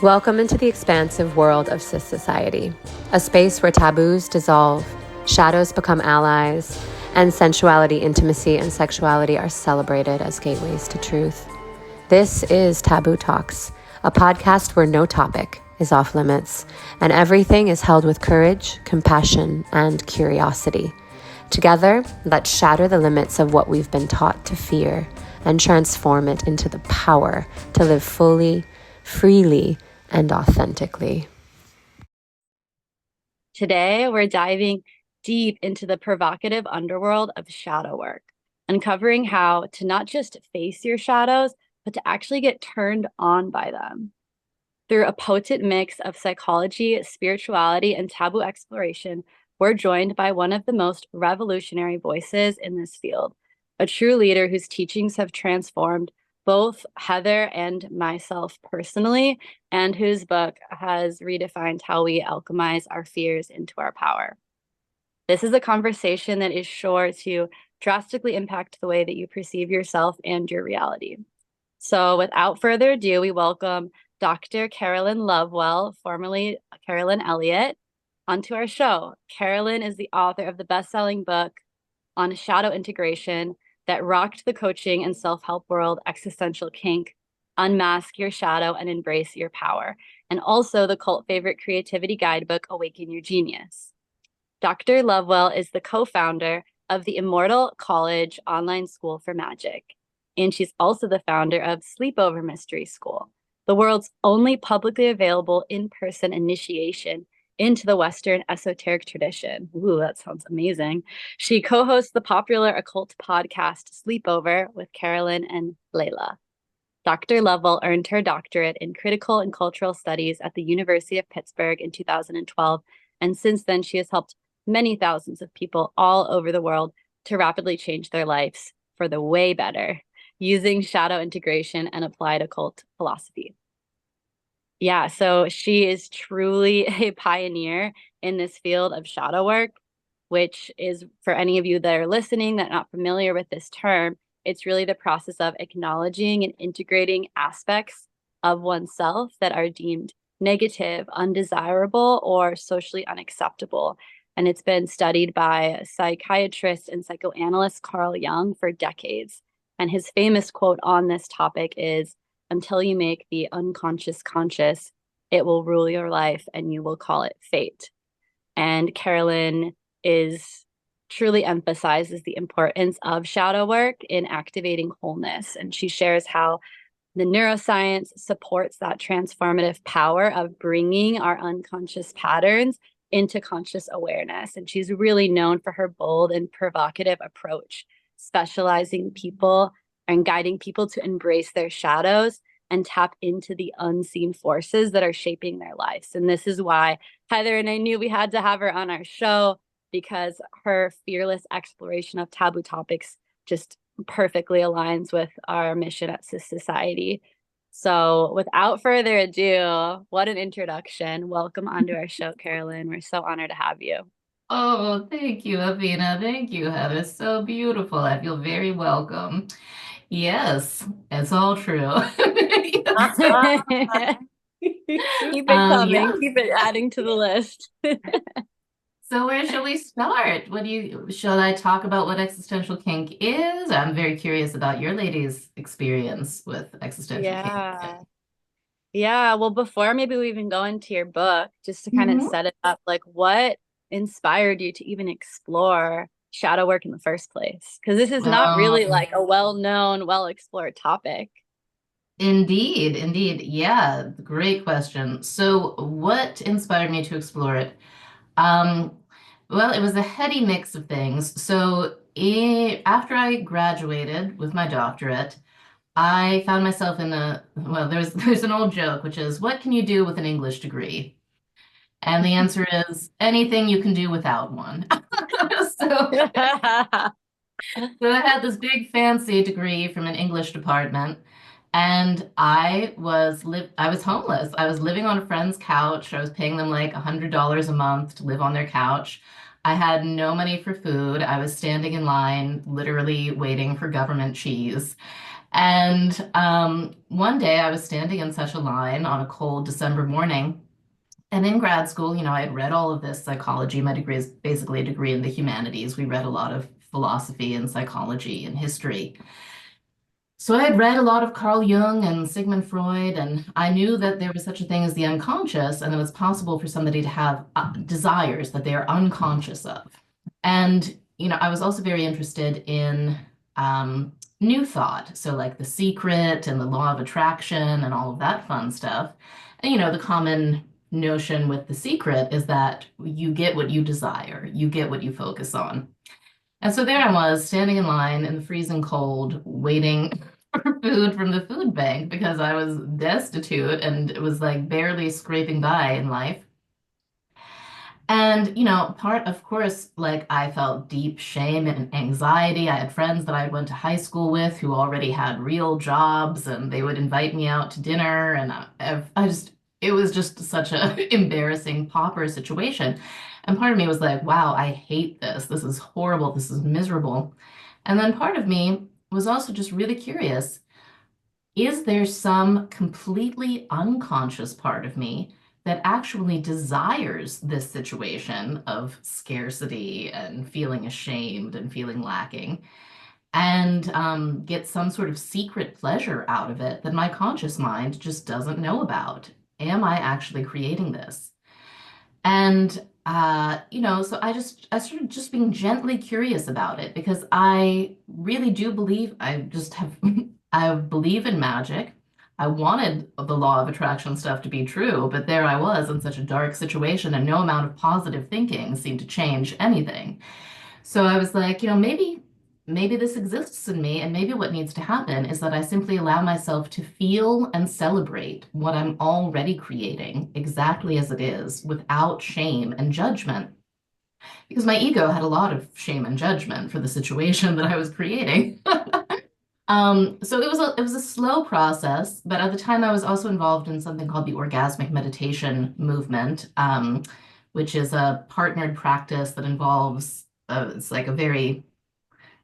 Welcome into the expansive world of SISociety, a space where taboos dissolve, shadows become allies, and sensuality, intimacy, and sexuality are celebrated as gateways to truth. This is Taboo Talks, a podcast where no topic is off limits, and everything is held with courage, compassion, and curiosity. Together, let's shatter the limits of what we've been taught to fear and transform it into the power to live fully, freely, and authentically. Today, we're diving deep into the provocative underworld of shadow work, uncovering how to not just face your shadows, but to actually get turned on by them. Through a potent mix of psychology, spirituality, and taboo exploration, we're joined by one of the most revolutionary voices in this field, a true leader whose teachings have transformed both Heather and myself personally, and whose book has redefined how we alchemize our fears into our power. This is a conversation that is sure to drastically impact the way that you perceive yourself and your reality. So without further ado, we welcome Dr. Carolyn Lovewell, formerly Carolyn Elliot, onto our show. Carolyn is the author of the best-selling book on shadow integration that rocked the coaching and self-help world, Existential Kink, Unmask Your Shadow and Embrace Your Power, and also the cult favorite creativity guidebook, Awaken Your Genius. Dr. Lovewell is the co-founder of the Immortal College online school for magic, and she's also the founder of Sleepover Mystery School, the world's only publicly available in-person initiation into the Western esoteric tradition. Ooh, that sounds amazing. She co-hosts the popular occult podcast Sleepover with Carolyn and Layla. Dr. Lovewell earned her doctorate in critical and cultural studies at the University of Pittsburgh in 2012, and since then she has helped many thousands of people all over the world to rapidly change their lives for the way better using shadow integration and applied occult philosophy. Yeah, so she is truly a pioneer in this field of shadow work, which is, for any of you that are listening that are not familiar with this term, it's really the process of acknowledging and integrating aspects of oneself that are deemed negative, undesirable, or socially unacceptable. And it's been studied by psychiatrist and psychoanalyst Carl Jung for decades. And his famous quote on this topic is, "Until you make the unconscious conscious, it will rule your life and you will call it fate." And Carolyn truly emphasizes the importance of shadow work in activating wholeness. And she shares how the neuroscience supports that transformative power of bringing our unconscious patterns into conscious awareness. And she's really known for her bold and provocative approach, specializing people and guiding people to embrace their shadows and tap into the unseen forces that are shaping their lives. And this is why Heather and I knew we had to have her on our show, because her fearless exploration of taboo topics just perfectly aligns with our mission at SISociety. So without further ado, what an introduction. Welcome onto our show, Carolyn. We're so honored to have you. Oh, thank you, Avina. Thank you, Heather. So beautiful. I feel very welcome. Yes, it's all true. Keep it coming. Yeah. Keep it adding to the list. So where shall we start? Shall I talk about what existential kink is? I'm very curious about your ladies' experience with existential kink. Yeah. Well, before maybe we even go into your book, just to kind of Mhm. set it up, like what inspired you to even explore shadow work in the first place? Because this is not really like a well-known, well-explored topic. Indeed, indeed. Yeah, great question. So what inspired me to explore it? Um, well, it was a heady mix of things. After I graduated with my doctorate, I found myself there's an old joke, which is, what can you do with an English degree? And the answer is anything you can do without one. So, so I had this big fancy degree from an English department, and I was homeless. I was living on a friend's couch. I was paying them like $100 a month to live on their couch. I had no money for food. I was standing in line, literally waiting for government cheese. And one day I was standing in such a line on a cold December morning. And in grad school, I had read all of this psychology. My degree is basically a degree in the humanities. We read a lot of philosophy and psychology and history. So I had read a lot of Carl Jung and Sigmund Freud, and I knew that there was such a thing as the unconscious, and it was possible for somebody to have desires that they are unconscious of. And, I was also very interested in new thought. So, like The Secret and the Law of Attraction and all of that fun stuff. And, the common notion with The Secret is that you get what you desire, you get what you focus on. And so there I was, standing in line in the freezing cold, waiting for food from the food bank because I was destitute and it was like barely scraping by in life. And, of course, like I felt deep shame and anxiety. I had friends that I went to high school with who already had real jobs and they would invite me out to dinner. And it was just such a embarrassing pauper situation. And part of me was like, wow, I hate this. This is horrible. This is miserable. And then part of me was also just really curious. Is there some completely unconscious part of me that actually desires this situation of scarcity and feeling ashamed and feeling lacking and get some sort of secret pleasure out of it that my conscious mind just doesn't know about? Am I actually creating this? And so I started just being gently curious about it because I really do believe I just have I believe in magic. I wanted the law of attraction stuff to be true, but there I was in such a dark situation and no amount of positive thinking seemed to change anything. So I was like, maybe this exists in me, and maybe what needs to happen is that I simply allow myself to feel and celebrate what I'm already creating exactly as it is, without shame and judgment. Because my ego had a lot of shame and judgment for the situation that I was creating. So it was a slow process, but at the time I was also involved in something called the orgasmic meditation movement, which is a partnered practice that involves it's like a very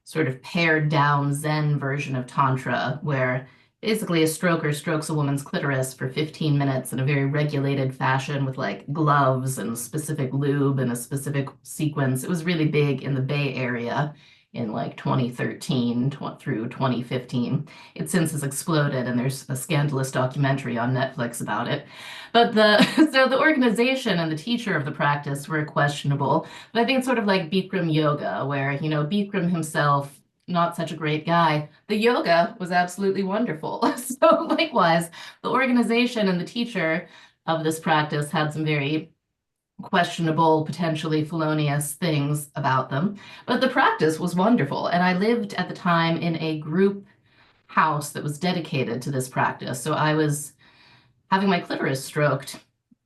sort of pared down Zen version of Tantra, where basically a stroker strokes a woman's clitoris for 15 minutes in a very regulated fashion with like gloves and specific lube and a specific sequence. It was really big in the Bay Area in like 2013 through 2015. It since has exploded, and there's a scandalous documentary on Netflix about it. But so the organization and the teacher of the practice were questionable. But I think it's sort of like Bikram yoga, where, Bikram himself, not such a great guy. The yoga was absolutely wonderful. So likewise, the organization and the teacher of this practice had some very questionable, potentially felonious things about them. But the practice was wonderful. And I lived at the time in a group house that was dedicated to this practice. So I was having my clitoris stroked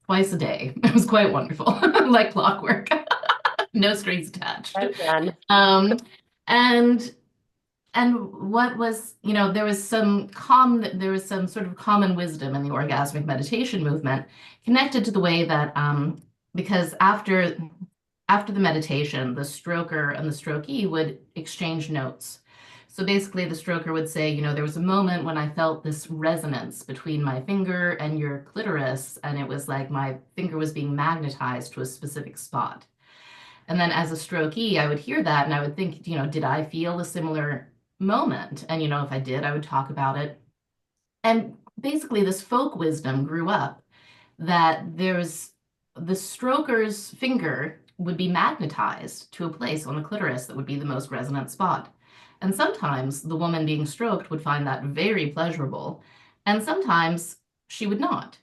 twice a day. It was quite wonderful, like clockwork, no strings attached. And what was, there was some sort of common wisdom in the orgasmic meditation movement connected to the way that because after the meditation, the stroker and the strokee would exchange notes. So basically, the stroker would say, there was a moment when I felt this resonance between my finger and your clitoris, and it was like my finger was being magnetized to a specific spot. And then as a strokee, I would hear that and I would think, did I feel a similar moment? And, if I did, I would talk about it. And basically, this folk wisdom grew up that there's the stroker's finger would be magnetized to a place on the clitoris that would be the most resonant spot. And sometimes the woman being stroked would find that very pleasurable, and sometimes she would not.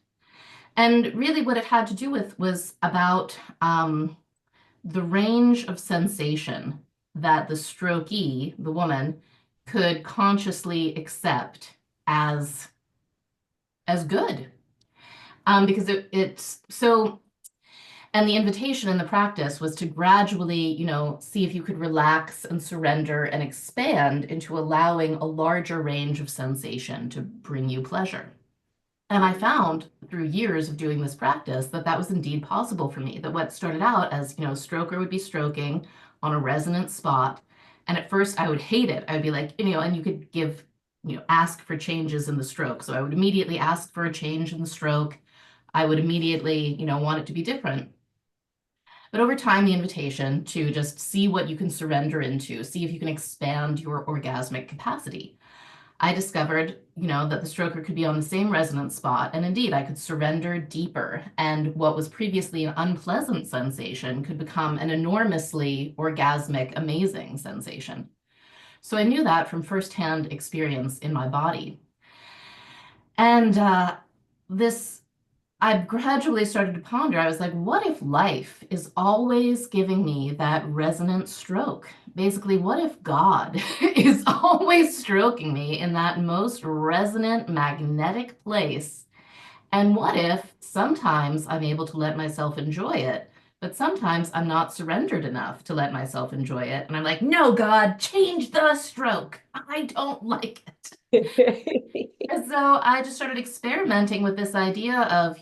And really, what it had to do with was about the range of sensation that the strokee, the woman, could consciously accept as good. Because it's so, and the invitation in the practice was to gradually, see if you could relax and surrender and expand into allowing a larger range of sensation to bring you pleasure. And I found through years of doing this practice that that was indeed possible for me. That what started out as, stroker would be stroking on a resonant spot. And at first I would hate it. I would be like, and you could give ask for changes in the stroke. So I would immediately ask for a change in the stroke. I would immediately, want it to be different. But over time, the invitation to just see what you can surrender into, see if you can expand your orgasmic capacity. I discovered, that the stroker could be on the same resonance spot, and indeed, I could surrender deeper, and what was previously an unpleasant sensation could become an enormously orgasmic, amazing sensation. So I knew that from firsthand experience in my body. And I gradually started to ponder. I was like, what if life is always giving me that resonant stroke? Basically, what if God is always stroking me in that most resonant, magnetic place? And what if sometimes I'm able to let myself enjoy it, but sometimes I'm not surrendered enough to let myself enjoy it? And I'm like, no, God, change the stroke. I don't like it. And so I just started experimenting with this idea of,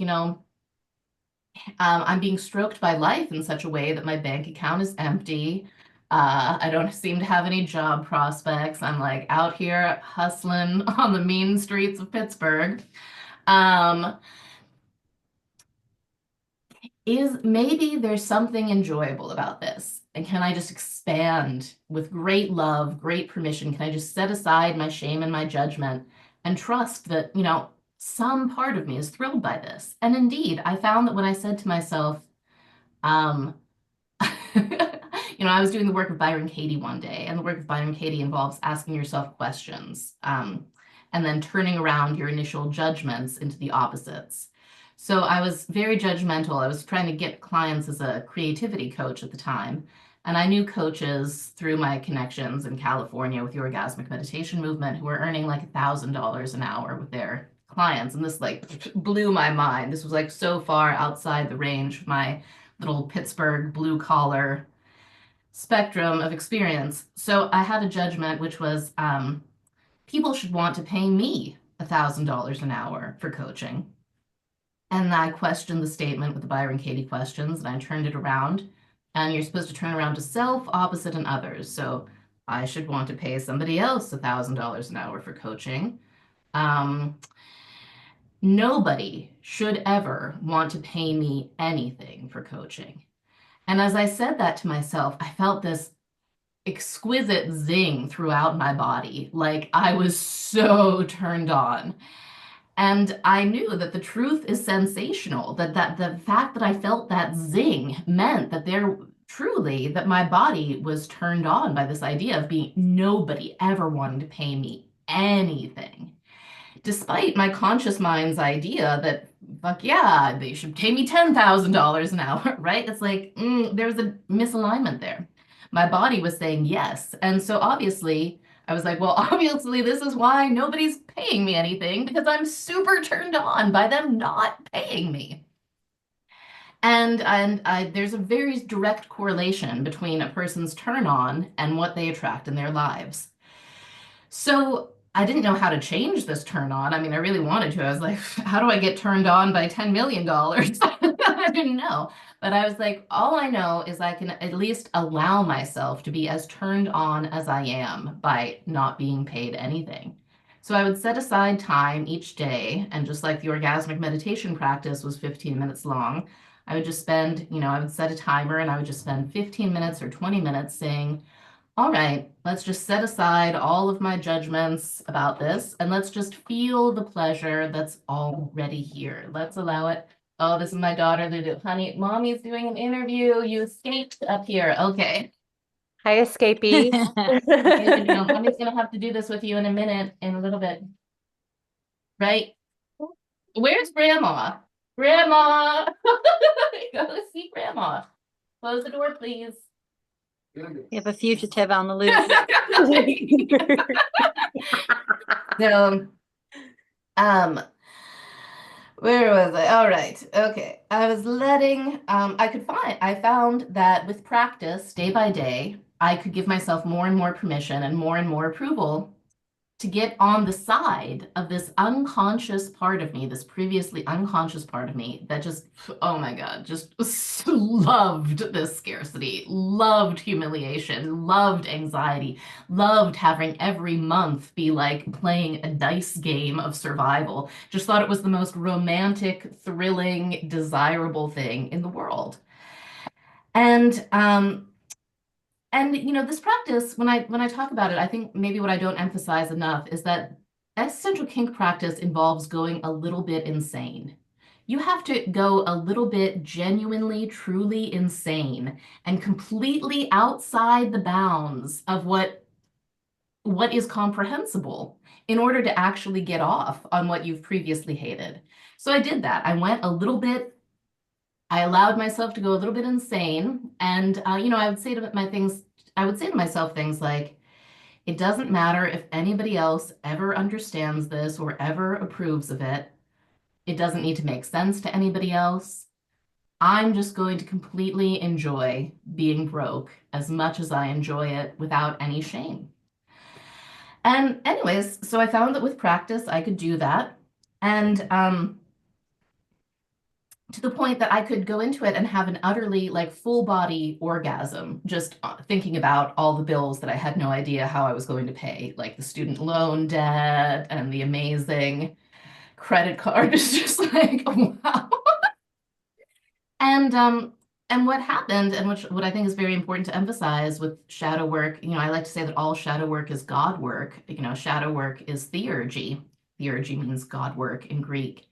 I'm being stroked by life in such a way that my bank account is empty. I don't seem to have any job prospects. I'm like out here hustling on the mean streets of Pittsburgh. Maybe there's something enjoyable about this? And can I just expand with great love, great permission? Can I just set aside my shame and my judgment and trust that, some part of me is thrilled by this? And indeed, I found that when I said to myself, um, I was doing the work of Byron Katie one day, and the work of Byron Katie involves asking yourself questions, and then turning around your initial judgments into the opposites. So I was very judgmental. I was trying to get clients as a creativity coach at the time. And I knew coaches through my connections in California with the orgasmic meditation movement who were earning like $1,000 an hour with their clients. And this like blew my mind. This was like so far outside the range of my little Pittsburgh blue collar spectrum of experience. So I had a judgment, which was people should want to pay me $1,000 an hour for coaching. And I questioned the statement with the Byron Katie questions, and I turned it around. And you're supposed to turn around to self, opposite, and others. So I should want to pay somebody else $1,000 an hour for coaching. Nobody should ever want to pay me anything for coaching. And as I said that to myself, I felt this exquisite zing throughout my body. Like I was so turned on. And I knew that the truth is sensational, that the fact that I felt that zing meant that that my body was turned on by this idea of being nobody ever wanting to pay me anything. Despite my conscious mind's idea that, fuck yeah, they should pay me $10,000 an hour, right? It's like, there was a misalignment there. My body was saying yes. And so obviously, I was like, well, obviously, this is why nobody's paying me anything, because I'm super turned on by them not paying me. And there's a very direct correlation between a person's turn on and what they attract in their lives. So I didn't know how to change this turn on. I mean, I really wanted to. I was like, how do I get turned on by $10 million? I didn't know. But I was like, all I know is I can at least allow myself to be as turned on as I am by not being paid anything. So I would set aside time each day, and just like the orgasmic meditation practice was 15 minutes long, I would just spend, I would set a timer and I would just spend 15 minutes or 20 minutes saying, all right, let's just set aside all of my judgments about this and let's just feel the pleasure that's already here. Let's allow it. Oh, this is my daughter, Lulu. Honey, mommy's doing an interview. You escaped up here. Okay. Hi, escapee. Mommy's going to have to do this with you in a little bit. Right? Where's Grandma? Grandma! Go see Grandma. Close the door, please. You have a fugitive on the loose. So, where was I? All right. Okay. I was I found that with practice, day by day, I could give myself more and more permission and more approval to get on the side of this unconscious part of me, this previously unconscious part of me that just, oh my God, just loved this scarcity, loved humiliation, loved anxiety, loved having every month be like playing a dice game of survival. Just thought it was the most romantic, thrilling, desirable thing in the world. And this practice, when I talk about it, I think maybe what I don't emphasize enough is that existential kink practice involves going a little bit insane. You have to go a little bit genuinely, truly insane and completely outside the bounds of what is comprehensible in order to actually get off on what you've previously hated. So I did that. I allowed myself to go a little bit insane, and I would say to myself things like, it doesn't matter if anybody else ever understands this or ever approves of it. It doesn't need to make sense to anybody else. I'm just going to completely enjoy being broke as much as I enjoy it without any shame. And anyways, so I found that with practice, I could do that. And to the point that I could go into it and have an utterly like full body orgasm, just thinking about all the bills that I had no idea how I was going to pay, like the student loan debt and the amazing credit card. It's just like, wow. And what happened, and what I think is very important to emphasize with shadow work, I like to say that all shadow work is God work. Shadow work is theurgy. Theurgy means God work in Greek.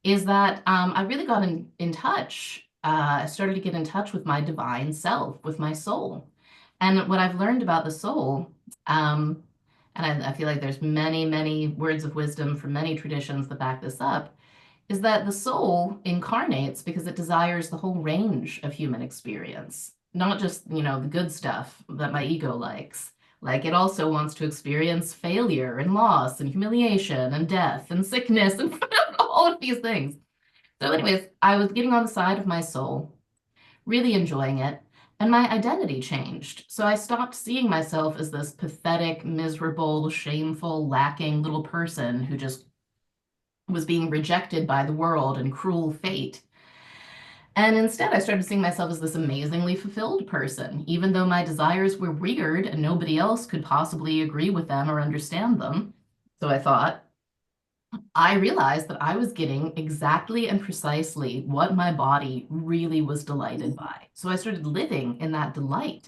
Is that I really got in touch. I started to get in touch with my divine self, with my soul. And what I've learned about the soul, and I feel like there's many, many words of wisdom from many traditions that back this up, is that the soul incarnates because it desires the whole range of human experience, not just, the good stuff that my ego likes. Like it also wants to experience failure and loss and humiliation and death and sickness and all of these things. So anyways, I was getting on the side of my soul, really enjoying it, and my identity changed. So I stopped seeing myself as this pathetic, miserable, shameful, lacking little person who just was being rejected by the world and cruel fate. And instead, I started seeing myself as this amazingly fulfilled person, even though my desires were weird and nobody else could possibly agree with them or understand them. So I thought, I realized that I was getting exactly and precisely what my body really was delighted by. So I started living in that delight.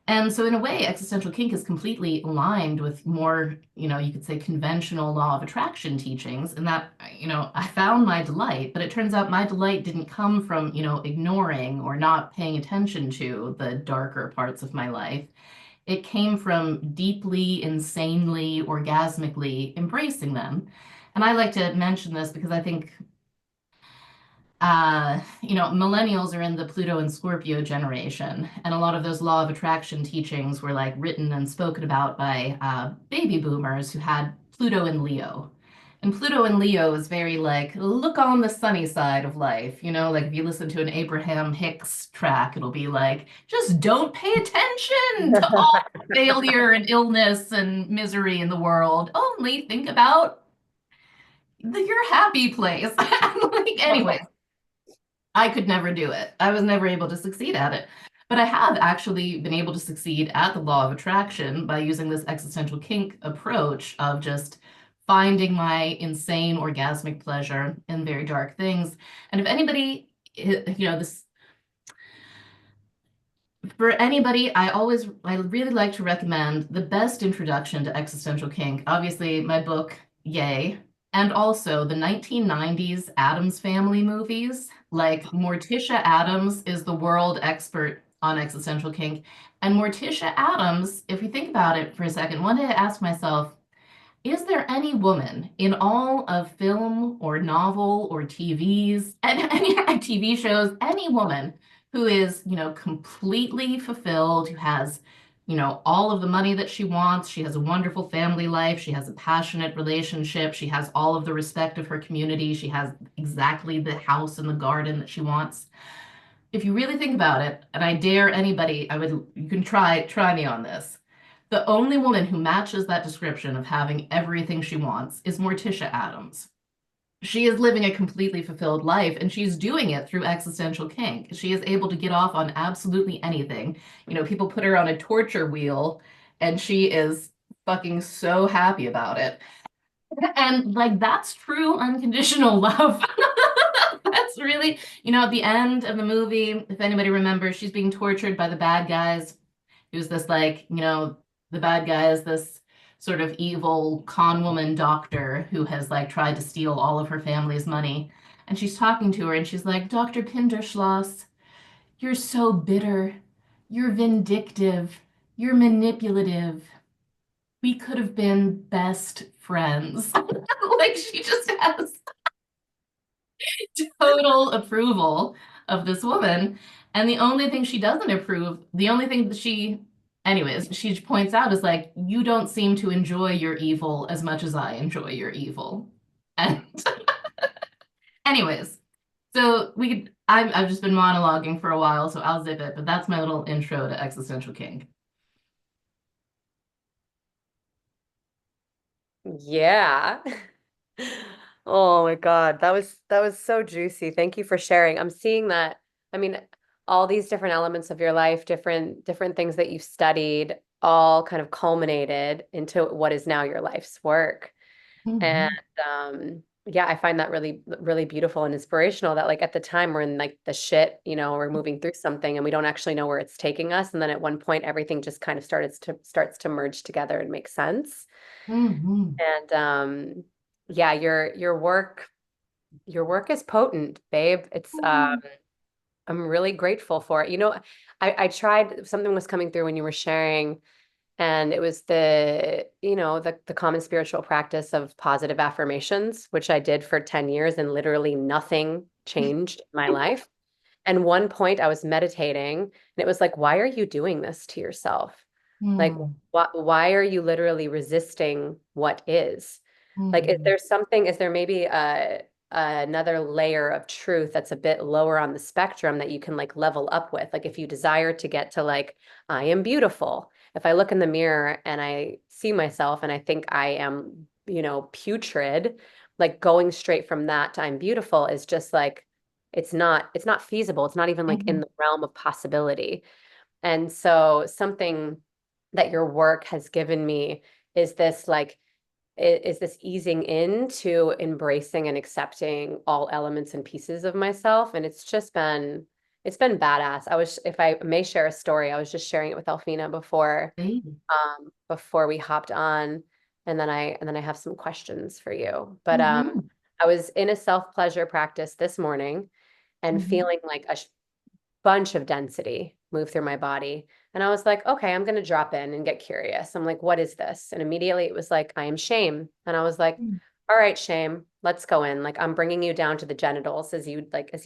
And so in a way, existential kink is completely aligned with more, you could say conventional law of attraction teachings, and that, I found my delight, but it turns out my delight didn't come from, ignoring or not paying attention to the darker parts of my life. It came from deeply, insanely, orgasmically embracing them. And I like to mention this because I think millennials are in the Pluto and Scorpio generation, and a lot of those law of attraction teachings were like written and spoken about by baby boomers who had Pluto and Leo. And Pluto and Leo is very like, look on the sunny side of life. Like if you listen to an Abraham Hicks track, it'll be like, just don't pay attention to all failure and illness and misery in the world. Only think about your happy place. Like, anyways, I could never do it. I was never able to succeed at it. But I have actually been able to succeed at the law of attraction by using this existential kink approach of just finding my insane orgasmic pleasure in very dark things. And if anybody, this for anybody, I really like to recommend the best introduction to existential kink. Obviously, my book, Yay, and also the 1990s Addams Family movies. Like Morticia Addams is the world expert on existential kink. And Morticia Addams, if you think about it for a second, one day I asked myself, is there any woman in all of film or novel or TVs and any TV shows, any woman who is, completely fulfilled, who has, all of the money that she wants, she has a wonderful family life, she has a passionate relationship, she has all of the respect of her community, she has exactly the house and the garden that she wants. If you really think about it, and I dare anybody, you can try me on this. The only woman who matches that description of having everything she wants is Morticia Addams. She is living a completely fulfilled life, and she's doing it through existential kink. She is able to get off on absolutely anything. You know, people put her on a torture wheel, and she is fucking so happy about it. And like, that's true unconditional love. That's really, you know, at the end of the movie, if anybody remembers, she's being tortured by the bad guys. Who's this, like, you know, the bad guy is this sort of evil con woman doctor who has like tried to steal all of her family's money. And she's talking to her and she's like, Dr. Pinderschloss, you're so bitter. You're vindictive. You're manipulative. We could have been best friends. Like, she just has total approval of this woman. And the only thing she doesn't approve, the only thing that anyways, she points out is like, you don't seem to enjoy your evil as much as I enjoy your evil. And anyways, so I've just been monologuing for a while, so I'll zip it, but that's my little intro to existential kink. Yeah. Oh my God, that was so juicy. Thank you for sharing. I'm seeing that, I mean, all these different elements of your life, different things that you've studied, all kind of culminated into what is now your life's work. And Mhm. yeah, I find that really, really beautiful and inspirational that like at the time we're in like the shit, we're moving through something and we don't actually know where it's taking us. And then at one point everything just kind of starts to merge together and make sense. Mhm. And yeah, your work is potent, babe. It's Mhm. I'm really grateful for it. I tried, something was coming through when you were sharing, and it was the common spiritual practice of positive affirmations, which I did for 10 years and literally nothing changed in my life. And one point I was meditating and it was like, why are you doing this to yourself? Like, Mhm. why are you literally resisting what is? Like, Mhm. is there maybe another layer of truth that's a bit lower on the spectrum that you can like level up with? Like, if you desire to get to like, I am beautiful. If I look in the mirror and I see myself and I think I am, putrid, like going straight from that to I'm beautiful is just like, it's not feasible. It's not even like in Mhm. the realm of possibility. And so something that your work has given me is this like is this easing into embracing and accepting all elements and pieces of myself. And it's been badass. If I may share a story, I was just sharing it with Alfina Baby. before we hopped on, and then I have some questions for you. But Mhm. I was in a self-pleasure practice this morning and Mhm. feeling like a bunch of density move through my body. And I was like, okay, I'm going to drop in and get curious. I'm like, what is this? And immediately it was like, I am shame. And I was like, all right, shame, let's go in. Like, I'm bringing you down to the genitals as you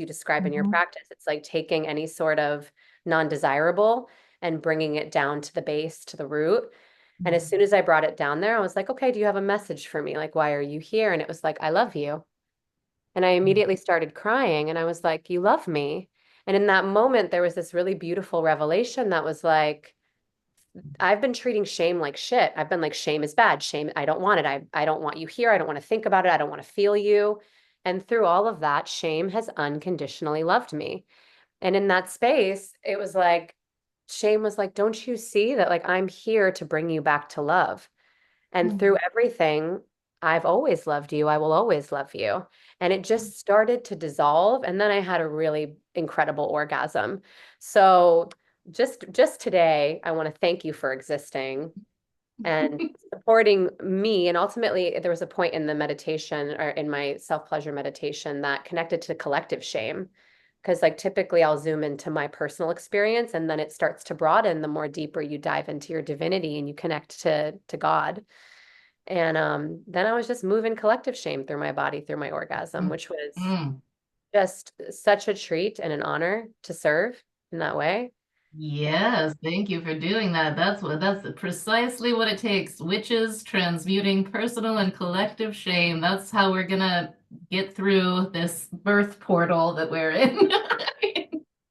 describe in your Mhm. practice. It's like taking any sort of non-desirable and bringing it down to the base, to the root. And as soon as I brought it down there, I was like, okay, do you have a message for me? Like, why are you here? And it was like, I love you. And I immediately started crying and I was like, you love me. And in that moment, there was this really beautiful revelation that was like, I've been treating shame like shit. I've been like, shame is bad. Shame, I don't want it. I don't want you here. I don't want to think about it. I don't want to feel you. And through all of that, shame has unconditionally loved me. And in that space, it was like, shame was like, don't you see that like I'm here to bring you back to love? And through Mhm. everything, I've always loved you. I will always love you. And it just started to dissolve. And then I had a really incredible orgasm. So just today, I want to thank you for existing and supporting me. And ultimately, there was a point in the meditation or in my self-pleasure meditation that connected to collective shame. Because like typically I'll zoom into my personal experience and then it starts to broaden the more deeper you dive into your divinity and you connect to God. And then I was just moving collective shame through my body, through my orgasm, which was Mhm. just such a treat and an honor to serve in that way. Yes, thank you for doing that. That's precisely what it takes. Witches transmuting personal and collective shame. That's how we're gonna get through this birth portal that we're in.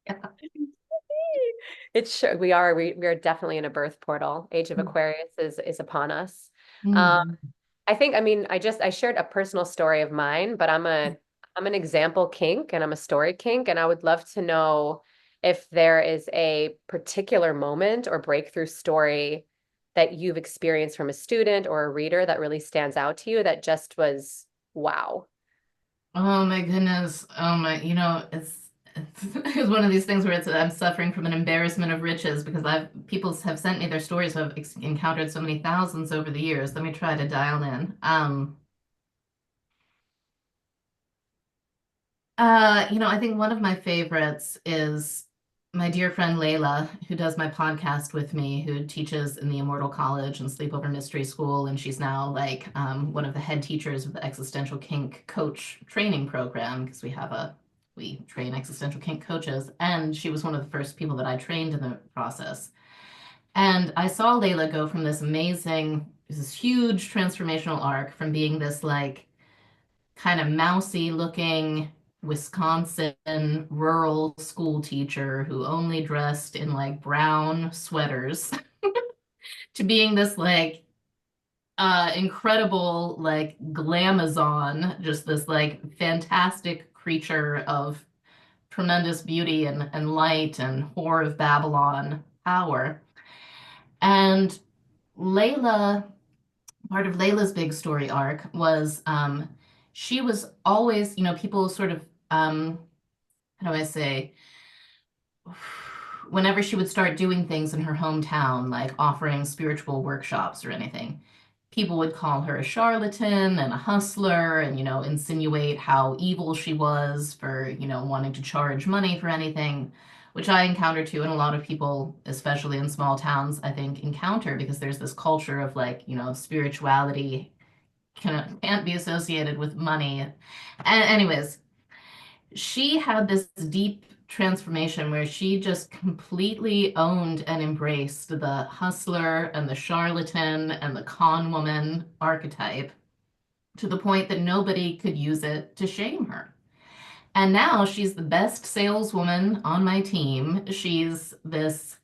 Yeah. It's sure we are definitely in a birth portal. Age of Aquarius is upon us. Um, Mm. I think, I mean, I shared a personal story of mine, but I'm an example kink and I'm a story kink, and I would love to know if there is a particular moment or breakthrough story that you've experienced from a student or a reader that really stands out to you that just was wow. Oh my goodness. Oh my, it's one of these things where I'm suffering from an embarrassment of riches because people have sent me their stories who have encountered so many thousands over the years. Let me try to dial in. I think one of my favorites is my dear friend Layla, who does my podcast with me, who teaches in the Immortal College and Sleepover Mystery School, and she's now like one of the head teachers of the Existential Kink coach training program because we train existential kink coaches, and she was one of the first people that I trained in the process. And I saw Layla go from this huge transformational arc from being this like kind of mousy looking Wisconsin rural school teacher who only dressed in like brown sweaters to being this like incredible like glamazon, just this like fantastic creature of tremendous beauty and light and whore of Babylon power. And Layla part of Layla's big story arc was she was always, people sort of, how do I say, whenever she would start doing things in her hometown, like offering spiritual workshops or anything, people would call her a charlatan and a hustler and, insinuate how evil she was for, wanting to charge money for anything, which I encounter too, and a lot of people, especially in small towns, I think encounter because there's this culture of like, spirituality can't be associated with money. And anyways, she had this deep transformation where she just completely owned and embraced the hustler and the charlatan and the con woman archetype to the point that nobody could use it to shame her. And now she's the best saleswoman on my team. She's this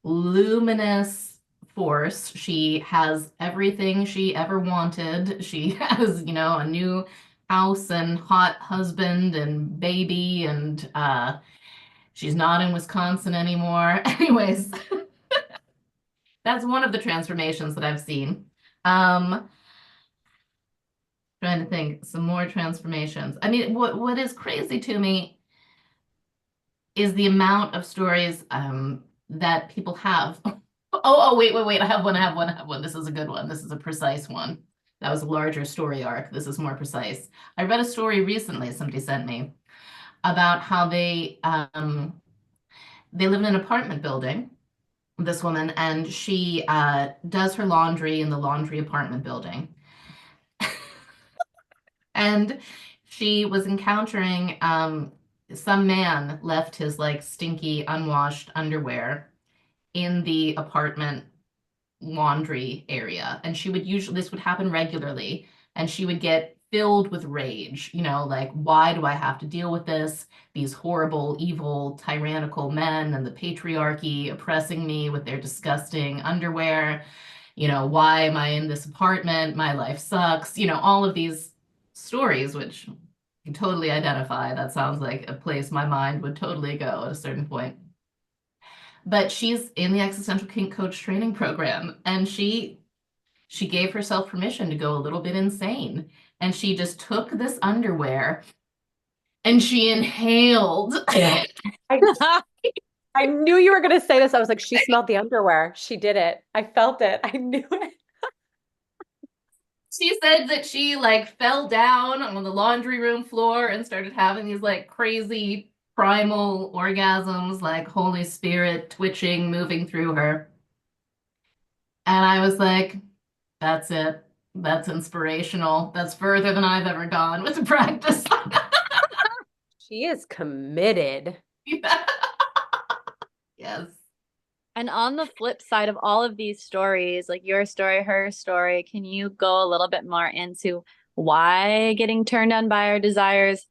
luminous force. She has everything she ever wanted. She has, a new house and hot husband and baby, and she's not in Wisconsin anymore. Anyways, that's one of the transformations that I've seen. Trying to think some more transformations. I mean, what is crazy to me is the amount of stories that people have. Oh, wait. I have one. This is a good one. This is a precise one. That was a larger story arc. This is more precise. I read a story recently somebody sent me about how they live in an apartment building, this woman, and she does her laundry in the laundry apartment building. And she was encountering some man left his like stinky, unwashed underwear in the apartment laundry area. And this would happen regularly. And she would get filled with rage, like, why do I have to deal with this? These horrible, evil, tyrannical men and the patriarchy oppressing me with their disgusting underwear. Why am I in this apartment? My life sucks. All of these stories, which you can totally identify. That sounds like a place my mind would totally go at a certain point. But she's in the Existential Kink Coach training program, and she gave herself permission to go a little bit insane. And she just took this underwear and she inhaled. I, I knew you were going to say this. I was like, she smelled the underwear. She did it. I felt it. I knew it. She said that she like fell down on the laundry room floor and started having these like crazy primal orgasms, like Holy Spirit twitching, moving through her. And I was like, that's it. That's inspirational. That's further than I've ever gone with the practice. She is committed. Yeah. Yes. And on the flip side of all of these stories, like your story, her story, can you go a little bit more into why getting turned on by our desires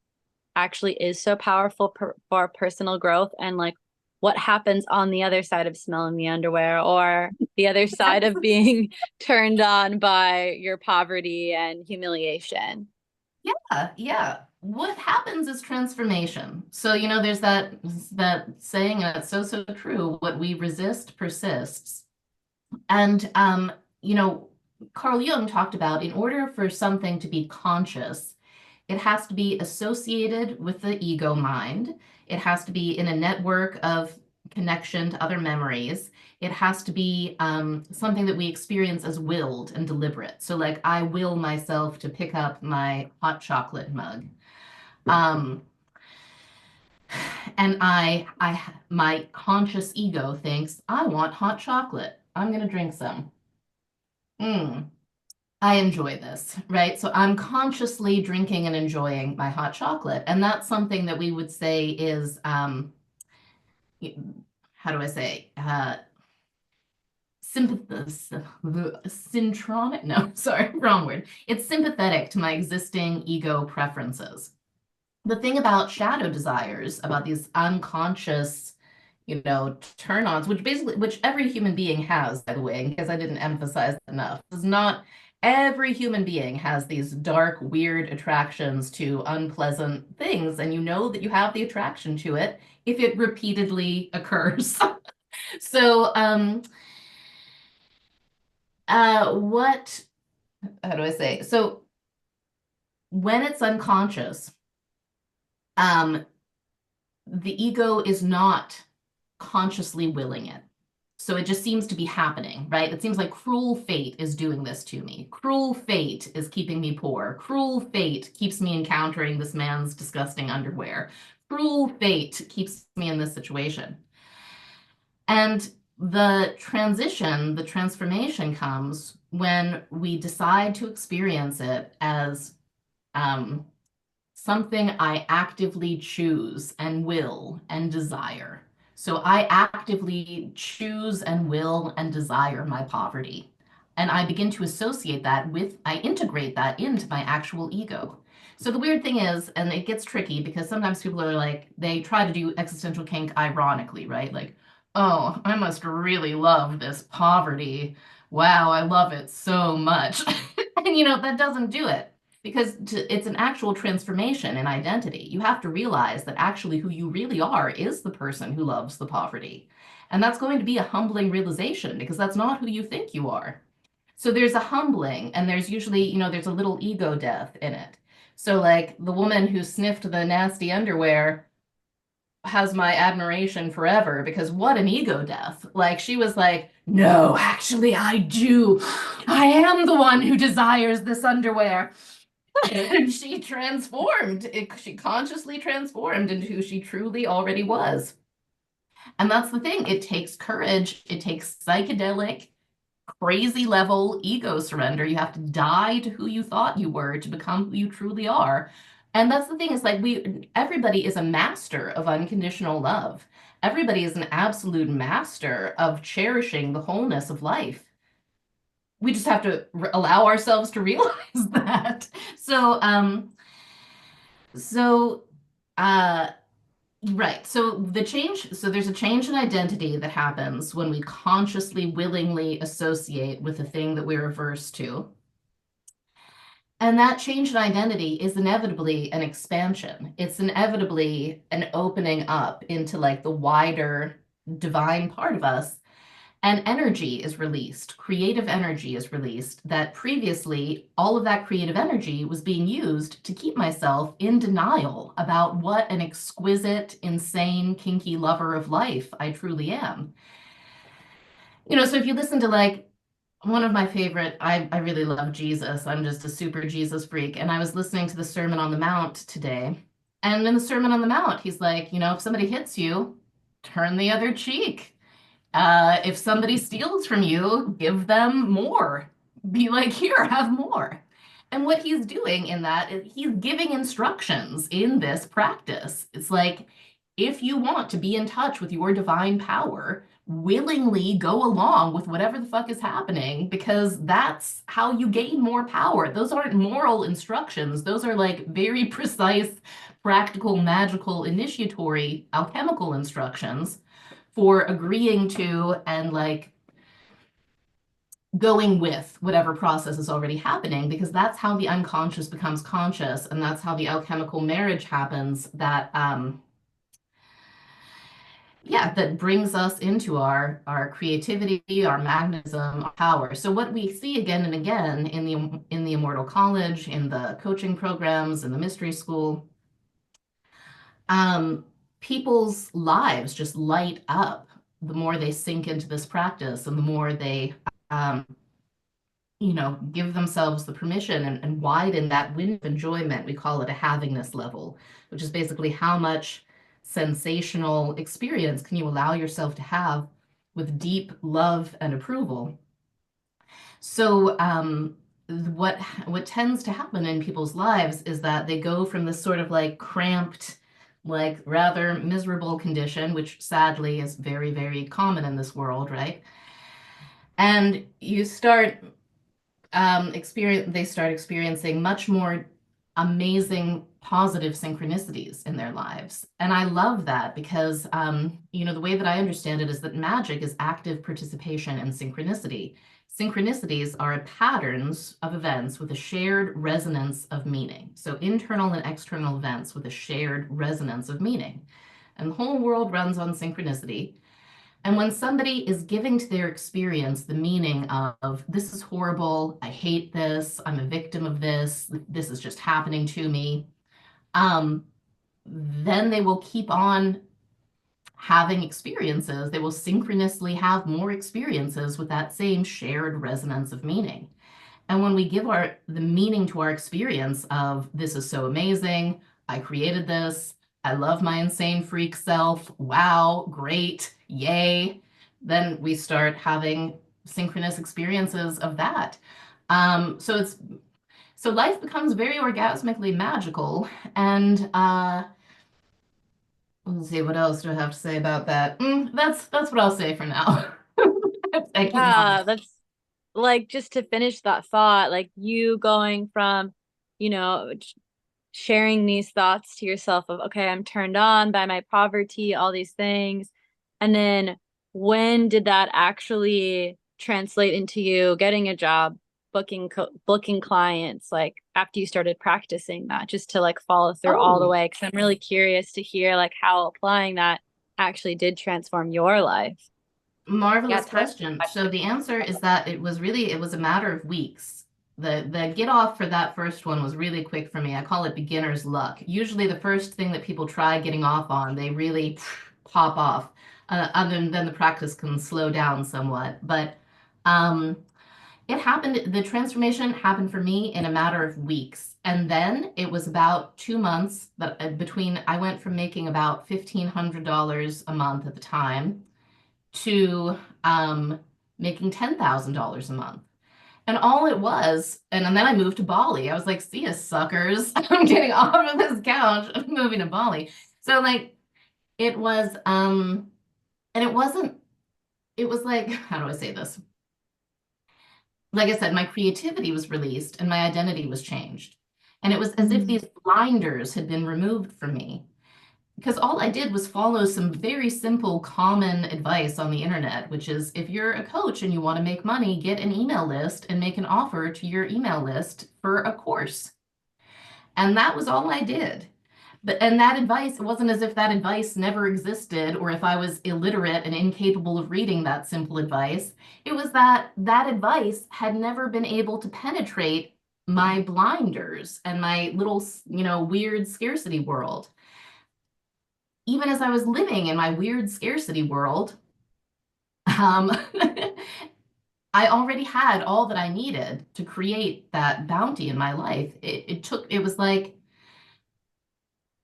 actually is so powerful for personal growth, and like what happens on the other side of smelling the underwear, or the other side of being turned on by your poverty and humiliation. Yeah. What happens is transformation. So, there's that saying, and it's so true, what we resist persists. And Carl Jung talked about, in order for something to be conscious, it has to be associated with the ego mind. It has to be in a network of connection to other memories. It has to be something that we experience as willed and deliberate. So, like, I will myself to pick up my hot chocolate mug. And my conscious ego thinks, I want hot chocolate. I'm going to drink some. I enjoy this, right? So I'm consciously drinking and enjoying my hot chocolate. And that's something that we would say is, how do I say, syntronic? No, sorry, wrong word. It's sympathetic to my existing ego preferences. The thing about shadow desires, about these unconscious, turn-ons, which every human being has, by the way, because I didn't emphasize enough, is not every human being has these dark, weird attractions to unpleasant things, and you know that you have the attraction to it if it repeatedly occurs. So, how do I say? So, when it's unconscious, the ego is not consciously willing it. So it just seems to be happening, right? It seems like cruel fate is doing this to me. Cruel fate is keeping me poor. Cruel fate keeps me encountering this man's disgusting underwear. Cruel fate keeps me in this situation. And the transformation comes when we decide to experience it as something I actively choose and will and desire. So I actively choose and will and desire my poverty. And I begin to associate that I integrate that into my actual ego. So the weird thing is, and it gets tricky because sometimes people are like, they try to do existential kink ironically, right? Like, oh, I must really love this poverty. Wow, I love it so much. And that doesn't do it because it's an actual transformation in identity. You have to realize that actually who you really are is the person who loves the poverty. And that's going to be a humbling realization because that's not who you think you are. So there's a humbling, and there's usually, there's a little ego death in it. So like the woman who sniffed the nasty underwear has my admiration forever because what an ego death. Like she was like, no, actually I do. I am the one who desires this underwear. And she transformed. She consciously transformed into who she truly already was. And that's the thing. It takes courage. It takes psychedelic, crazy level ego surrender. You have to die to who you thought you were to become who you truly are. And that's the thing, is like everybody is a master of unconditional love. Everybody is an absolute master of cherishing the wholeness of life. We just have to allow ourselves to realize that. So, right. So there's a change in identity that happens when we consciously, willingly associate with the thing that we're averse to. And that change in identity is inevitably an expansion. It's inevitably an opening up into like the wider divine part of us. And energy is released, creative energy is released, that previously all of that creative energy was being used to keep myself in denial about what an exquisite, insane, kinky lover of life I truly am. So if you listen to like one of my favorite, I really love Jesus. I'm just a super Jesus freak. And I was listening to the Sermon on the Mount today. And in the Sermon on the Mount, he's like, if somebody hits you, turn the other cheek. If somebody steals from you, give them more. Be like, here, have more. And what he's doing in that is he's giving instructions in this practice. It's like, if you want to be in touch with your divine power, willingly go along with whatever the fuck is happening, because that's how you gain more power. Those aren't moral instructions. Those are like very precise, practical, magical, initiatory, alchemical instructions. for agreeing to and like going with whatever process is already happening, because that's how the unconscious becomes conscious, and that's how the alchemical marriage happens that yeah, that brings us into our creativity, our magnetism, our power. So what we see again and again in the Immortal College, in the coaching programs, in the mystery school, um, people's lives just light up the more they sink into this practice and the more they um, give themselves the permission and widen that window of enjoyment. We call it a havingness level, which is basically how much sensational experience can you allow yourself to have with deep love and approval. So what tends to happen in people's lives is that they go from this sort of like cramped, like rather miserable condition, which sadly is very, very common in this world, right? And you start they start experiencing much more amazing positive synchronicities in their lives. And I love that because, the way that I understand it is that magic is active participation in synchronicity. Synchronicities are patterns of events with a shared resonance of meaning. So internal and external events with a shared resonance of meaning. And the whole world runs on synchronicity. And when somebody is giving to their experience the meaning of, this is horrible, I hate this, I'm a victim of this is just happening to me, then they will keep on having experiences. They will synchronously have more experiences with that same shared resonance of meaning. And when we give the meaning to our experience of, this is so amazing, I created this, I love my insane freak self, wow, great, yay, then we start having synchronous experiences of that. So life becomes very orgasmically magical. And let's see, what else do I have to say about that? That's what I'll say for now. I keep Yeah, that's like, just to finish that thought, like you going from, you know, sharing these thoughts to yourself of, okay, I'm turned on by my poverty, all these things. And then when did that actually translate into you getting a job, booking clients, like after you started practicing that, just to like follow through all the Oh, way? Because I'm really curious to hear like how applying that actually did transform your life. Yeah, marvelous time. question. So the answer is that it was a matter of weeks. The get off for that first one was really quick for me. I call it beginner's luck. Usually the first thing that people try getting off on, they really pop off. Other than the practice can slow down somewhat. But um, the transformation happened for me in a matter of weeks. And then it was about 2 months that I went from making about $1,500 a month at the time to making $10,000 a month. And all it was, and then I moved to Bali. I was like, see ya, suckers. I'm getting off of this couch. I'm moving to Bali. So like it was, and it was like, how do I say this? Like I said, my creativity was released and my identity was changed. And it was as if these blinders had been removed from me, because all I did was follow some very simple, common advice on the internet, which is, if you're a coach and you want to make money, get an email list and make an offer to your email list for a course. And that was all I did. And that advice, it wasn't as if that advice never existed or if I was illiterate and incapable of reading that simple advice. It was that that advice had never been able to penetrate my blinders and my little, weird scarcity world. Even as I was living in my weird scarcity world, um, I already had all that I needed to create that bounty in my life. It was like,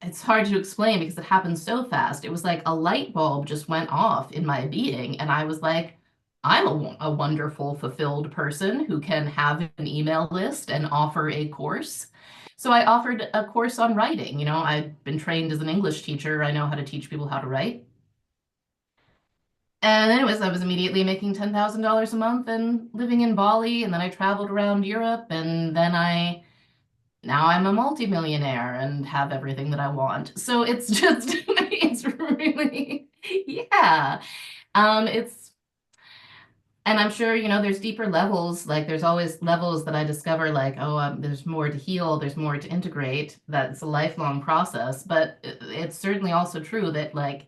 it's hard to explain because it happened so fast. It was like a light bulb just went off in my being. And I was like, I'm a wonderful, fulfilled person who can have an email list and offer a course. So I offered a course on writing. I've been trained as an English teacher. I know how to teach people how to write. And anyways, I was immediately making $10,000 a month and living in Bali. And then I traveled around Europe. And then I now I'm a multimillionaire and have everything that I want. So it's just, it's really, yeah. It's, and I'm sure, you know, there's deeper levels. Like there's always levels that I discover, like, oh, there's more to heal, there's more to integrate. That's a lifelong process. But it's certainly also true that, like,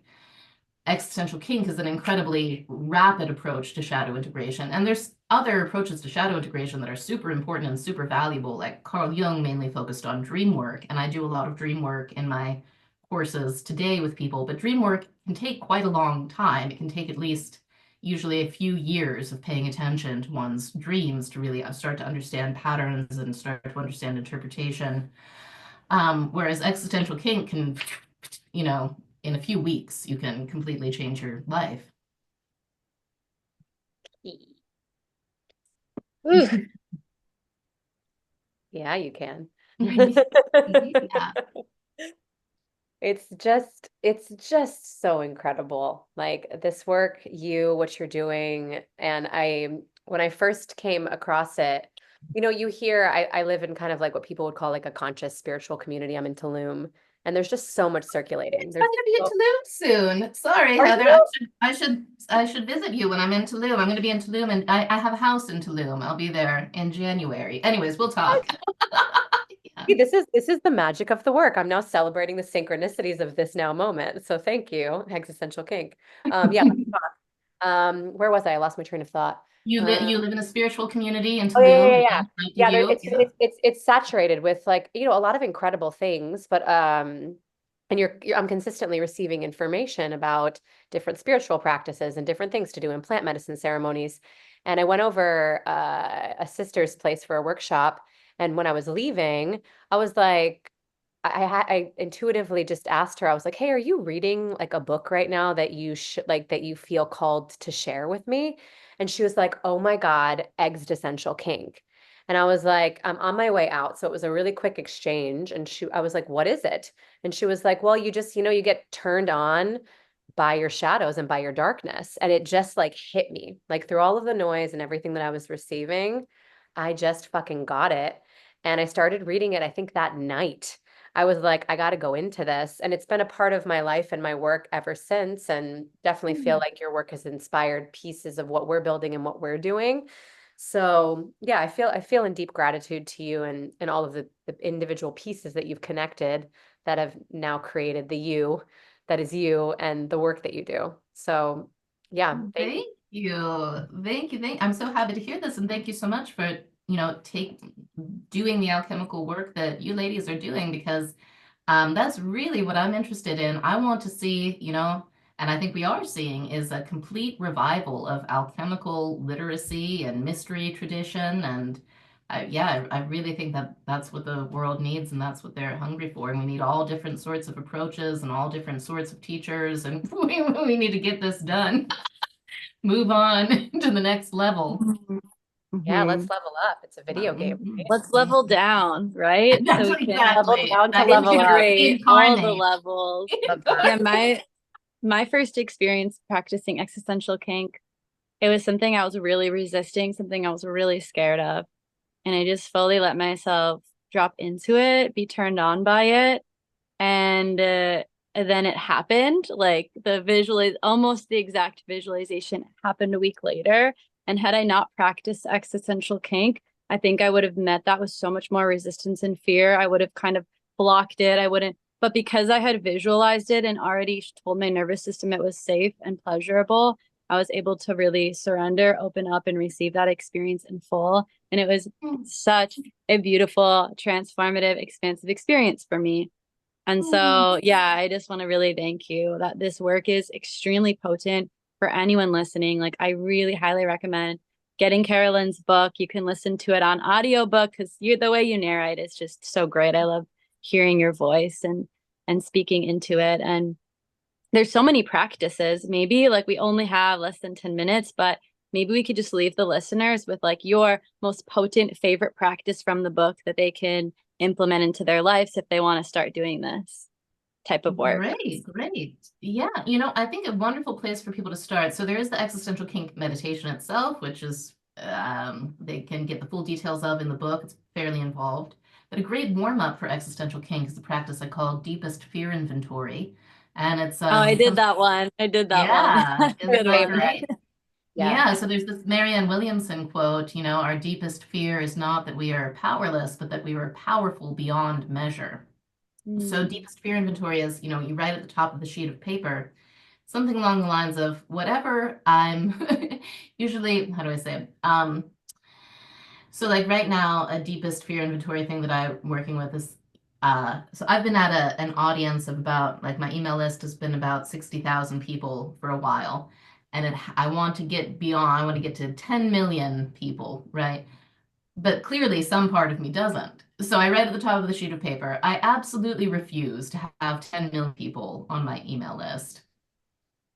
existential kink is an incredibly rapid approach to shadow integration. And there's other approaches to shadow integration that are super important and super valuable. Like Carl Jung mainly focused on dream work, and I do a lot of dream work in my courses today with people. But dream work can take quite a long time. It can take at least usually a few years of paying attention to one's dreams to really start to understand patterns and start to understand interpretation. Whereas existential kink can, you know, in a few weeks, you can completely change your life. Yeah, you can. Yeah. It's just so incredible. Like this work, what you're doing. And when I first came across it, you know, you hear, I live in kind of like what people would call like a conscious spiritual community. I'm in Tulum, and there's just so much circulating. I'm There's gonna be in so, Tulum soon. Sorry, are Heather. you? I should visit you when I'm in Tulum. I'm gonna be in Tulum, and I have a house in Tulum. I'll be there in January. Anyways, we'll talk. Yeah. See, this is the magic of the work. I'm now celebrating the synchronicities of this now moment. So thank you, Existential Kink. Yeah, let's talk. Where was I? I lost my train of thought. You live in a spiritual community in Oh yeah, yeah, Tulum, yeah, and yeah. that's like Yeah, there, you. it's Yeah. it's it's it's saturated with like, you know, a lot of incredible things, but and I'm consistently receiving information about different spiritual practices and different things to do in plant medicine ceremonies. And I went over a sister's place for a workshop, and when I was leaving, I was like, I intuitively just asked her, I was like, "Hey, are you reading like a book right now that you should like that you feel called to share with me?" And she was like, "Oh my God, Existential Kink." And I was like, "I'm on my way out." So it was a really quick exchange. And I was like, "What is it?" And she was like, "Well, you just, you know, you get turned on by your shadows and by your darkness." And it just like hit me, like through all of the noise and everything that I was receiving, I just fucking got it. And I started reading it, I think that night. I was like, I got to go into this. And it's been a part of my life and my work ever since. And definitely feel like your work has inspired pieces of what we're building and what we're doing. So yeah, I feel in deep gratitude to you and all of the individual pieces that you've connected that have now created the you that is you and the work that you do. So yeah, thank you. Thank you. Thank you. I'm so happy to hear this, and thank you so much for, you know, doing the alchemical work that you ladies are doing, because that's really what I'm interested in. I want to see, you know, and I think we are seeing, is a complete revival of alchemical literacy and mystery tradition. And yeah, I really think that that's what the world needs, and that's what they're hungry for. And we need all different sorts of approaches and all different sorts of teachers, and we need to get this done. Move on to the next level. Yeah, Mhm. let's level up. It's a video game, right? Let's level down, right? That's So we can Level exactly down to level up. integrate all the incarnate. levels. Love Yeah, that. my first experience practicing existential kink, it was something I was really resisting, something I was really scared of. And I just fully let myself drop into it, be turned on by it. And then it happened. Like almost the exact visualization happened a week later. And had I not practiced existential kink, I think I would have met that with so much more resistance and fear. I would have kind of blocked it. I wouldn't, but because I had visualized it and already told my nervous system it was safe and pleasurable, I was able to really surrender, open up, and receive that experience in full. And it was such a beautiful, transformative, expansive experience for me. And so, yeah, I just want to really thank you that this work is extremely potent for anyone listening. Like, I really highly recommend getting Carolyn's book. You can listen to it on audiobook because the way you narrate is just so great. I love hearing your voice and speaking into it. And there's so many practices. Maybe like we only have less than 10 minutes, but maybe we could just leave the listeners with like your most potent favorite practice from the book that they can implement into their lives if they want to start doing this type of work. Great, great. Yeah, you know, I think a wonderful place for people to start. So there is the existential kink meditation itself, which is they can get the full details of in the book. It's fairly involved. But a great warm-up for existential kink is the practice I call deepest fear inventory. And it's Oh, I it did comes that one. I did that one. yeah, isn't Good that favorite. great? Yeah. Yeah, so there's this Marianne Williamson quote, our deepest fear is not that we are powerless, but that we are powerful beyond measure. So Mm. deepest fear inventory is, you write at the top of the sheet of paper something along the lines of whatever I'm usually, how do I say it? So like right now, a deepest fear inventory thing that I'm working with is so I've been at an audience of about like my email list has been about 60,000 people for a while. And I want to get beyond, I want to get to 10 million people, right? But clearly some part of me doesn't. So I write at the top of the sheet of paper, I absolutely refuse to have 10 million people on my email list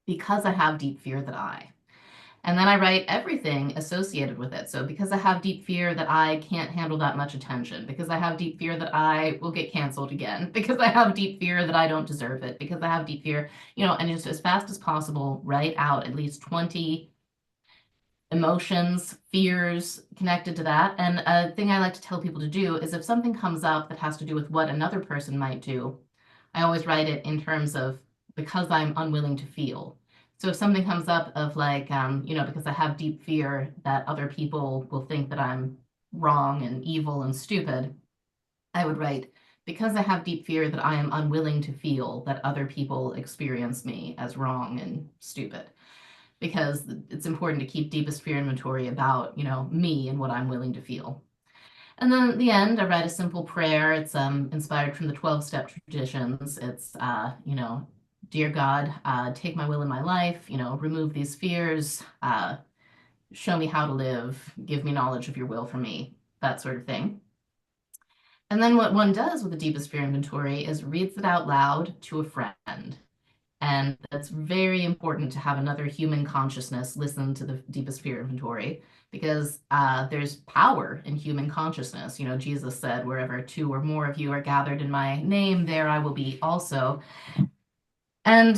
because I have deep fear that I. And then I write everything associated with it. So because I have deep fear that I can't handle that much attention, because I have deep fear that I will get canceled again, because I have deep fear that I don't deserve it, because I have deep fear, and just as fast as possible, write out at least 20 emotions, fears connected to that. And a thing I like to tell people to do is if something comes up that has to do with what another person might do, I always write it in terms of because I'm unwilling to feel. So if something comes up of like, because I have deep fear that other people will think that I'm wrong and evil and stupid, I would write, because I have deep fear that I am unwilling to feel that other people experience me as wrong and stupid. Because it's important to keep deepest fear inventory about, me and what I'm willing to feel. And then at the end, I write a simple prayer. It's inspired from the 12-step traditions. It's, dear God, take my will in my life, remove these fears, show me how to live, give me knowledge of your will for me, that sort of thing. And then what one does with the deepest fear inventory is reads it out loud to a friend. And it's very important to have another human consciousness listen to the deepest fear inventory because there's power in human consciousness. Jesus said, wherever two or more of you are gathered in my name, there I will be also. And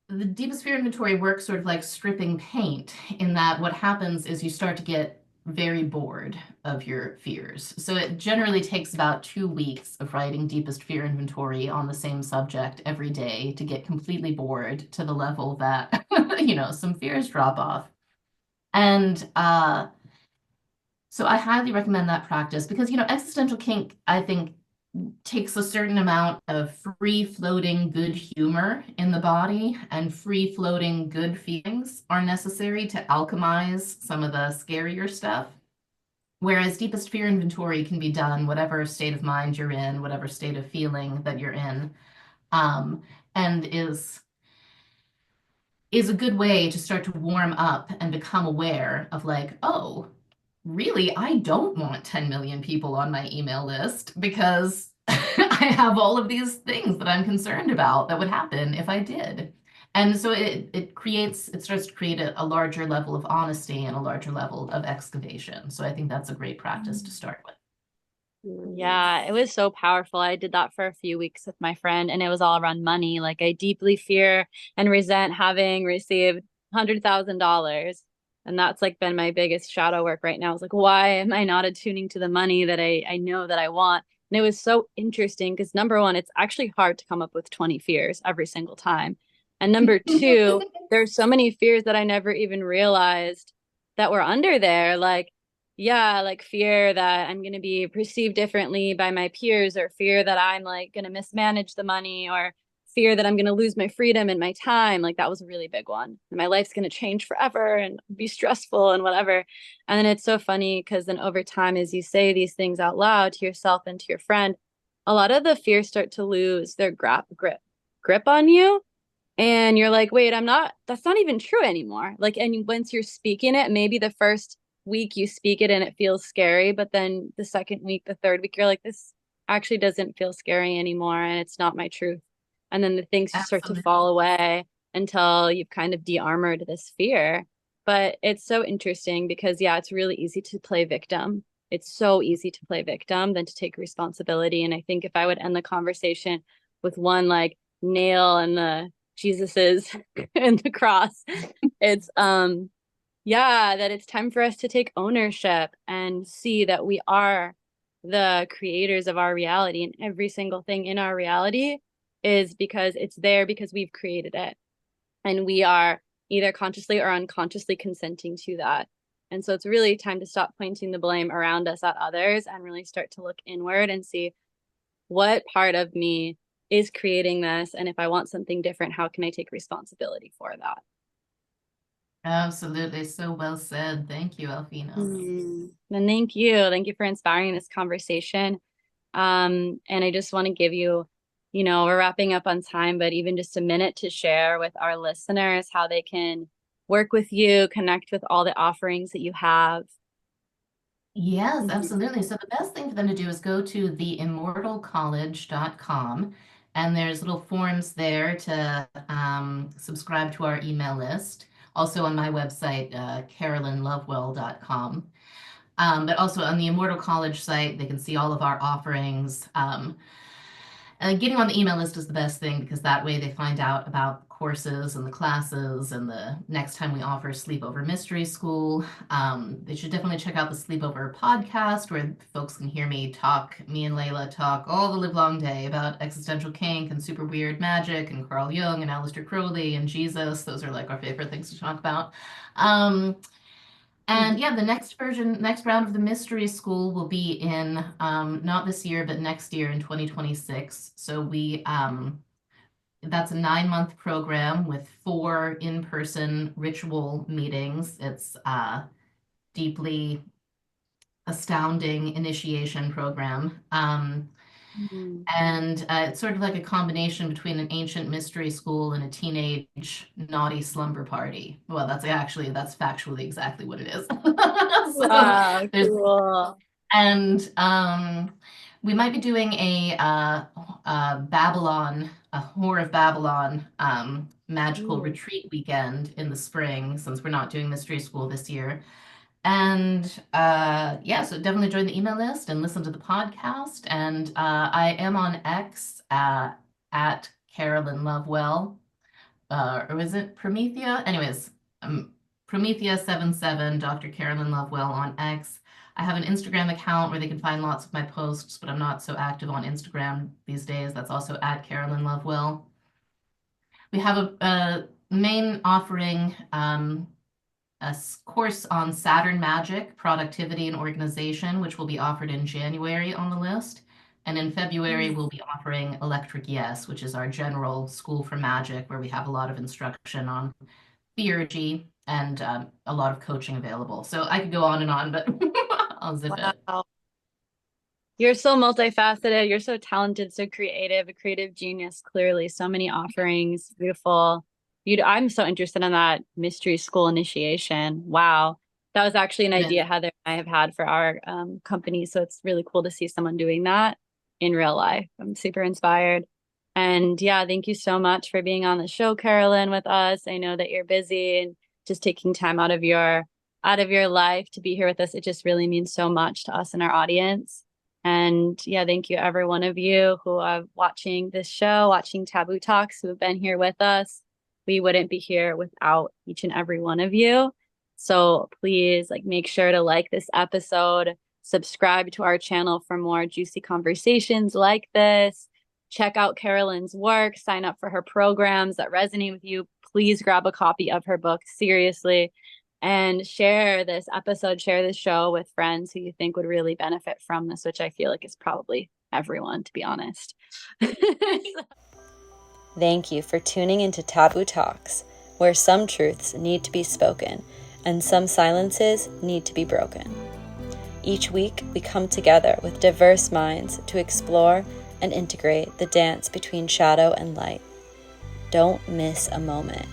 the deepest fear inventory works sort of like stripping paint in that what happens is you start to get very bored of your fears. So it generally takes about 2 weeks of writing deepest fear inventory on the same subject every day to get completely bored to the level that, some fears drop off. And so I highly recommend that practice because, existential kink, I think, takes a certain amount of free-floating good humor in the body, and free-floating good feelings are necessary to alchemize some of the scarier stuff. Whereas deepest fear inventory can be done whatever state of mind you're in, whatever state of feeling that you're in, and is a good way to start to warm up and become aware of like, oh, really, I don't want 10 million people on my email list because I have all of these things that I'm concerned about that would happen if I did. And so it starts to create a larger level of honesty and a larger level of excavation. So I think that's a great practice to start with. Yeah, it was so powerful. I did that for a few weeks with my friend, and it was all around money. Like, I deeply fear and resent having received $100,000. And that's like been my biggest shadow work right now. It's like, why am I not attuning to the money that I know that I want? And it was so interesting because number one, it's actually hard to come up with 20 fears every single time. And number two, there's so many fears that I never even realized that were under there. Like fear that I'm going to be perceived differently by my peers, or fear that I'm like going to mismanage the money, or fear that I'm going to lose my freedom and my time. Like, that was a really big one. And my life's going to change forever and be stressful and whatever. And then it's so funny because then over time, as you say these things out loud to yourself and to your friend, a lot of the fears start to lose their grip on you. And you're like, wait, that's not even true anymore. Like, and once you're speaking it, maybe the first week you speak it and it feels scary, but then the second week, the third week, you're like, this actually doesn't feel scary anymore, and it's not my truth. And then the things start to Absolutely. fall away until you've kind of de-armored this fear. But it's so interesting because, yeah, it's really easy to play victim. It's so easy to play victim than to take responsibility. And I think if I would end the conversation with one like nail in the Jesus's in the cross, it's yeah, that it's time for us to take ownership and see that we are the creators of our reality, and every single thing in our reality is because it's there because we've created it. And we are either consciously or unconsciously consenting to that. And so it's really time to stop pointing the blame around us at others and really start to look inward and see what part of me is creating this. And if I want something different, how can I take responsibility for that? Absolutely. So well said. Thank you, Alfina. And thank you. Thank you for inspiring this conversation. And I just want to give you, we're wrapping up on time, but even just a minute to share with our listeners how they can work with you, connect with all the offerings that you have. Yes, absolutely. So the best thing for them to do is go to theimmortalcollege.com, and there's little forms there to subscribe to our email list. Also on my website, carolynlovewell.com. But also on the Immortal College site, they can see all of our offerings. Getting on the email list is the best thing because that way they find out about the courses and the classes and the next time we offer Sleepover Mystery School. They should definitely check out the Sleepover podcast where folks can hear me and Layla talk all the live long day about existential kink and super weird magic and Carl Jung and Aleister Crowley and Jesus. Those are like our favorite things to talk about. And yeah, the next round of the mystery school will be in not this year, but next year in 2026. So that's a 9-month program with 4 in-person ritual meetings. It's a deeply astounding initiation program. And it's sort of like a combination between an ancient mystery school and a teenage naughty slumber party. Well, that's factually exactly what it is. So Wow, cool. And we might be doing a Whore of Babylon magical retreat weekend in the spring, since we're not doing mystery school this year. And yeah, so definitely join the email list and listen to the podcast. And I am on X at Carolyn Lovewell, or is it Promethea? Anyways, Promethea77, Dr. Carolyn Lovewell on X. I have an Instagram account where they can find lots of my posts, but I'm not so active on Instagram these days. That's also at Carolyn Lovewell. We have a main offering, a course on Saturn magic, productivity, and organization, which will be offered in January on the list. And in February, we'll be offering Electric Yes, which is our general school for magic, where we have a lot of instruction on theurgy and a lot of coaching available. So I could go on and on, but I'll zip it. You're so multifaceted. You're so talented, so creative, a creative genius, clearly. So many offerings, beautiful. I'm so interested in that mystery school initiation. Wow. That was actually an idea Heather and I have had for our company. So it's really cool to see someone doing that in real life. I'm super inspired. And yeah, thank you so much for being on the show, Carolyn, with us. I know that you're busy and just taking time out of your life to be here with us. It just really means so much to us and our audience. And yeah, thank you every one of you who are watching this show, watching Taboo Talks, who have been here with us. We wouldn't be here without each and every one of you. So please make sure to like this episode, subscribe to our channel for more juicy conversations like this. Check out Carolyn's work, sign up for her programs that resonate with you. Please grab a copy of her book, seriously, and share this episode, share this show with friends who you think would really benefit from this, which I feel like is probably everyone, to be honest. Thank you for tuning into Taboo Talks, where some truths need to be spoken and some silences need to be broken. Each week, we come together with diverse minds to explore and integrate the dance between shadow and light. Don't miss a moment.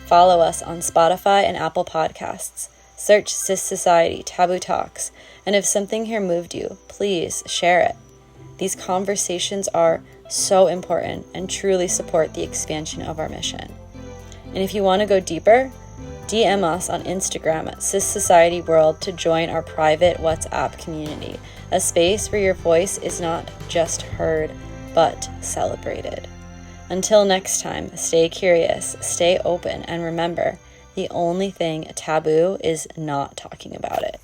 Follow us on Spotify and Apple Podcasts. Search SISociety Taboo Talks, and if something here moved you, please share it. These conversations are so important and truly support the expansion of our mission. And if you want to go deeper, DM us on Instagram at SISociety World to join our private WhatsApp community, a space where your voice is not just heard, but celebrated. Until next time, stay curious, stay open, and remember, the only thing taboo is not talking about it.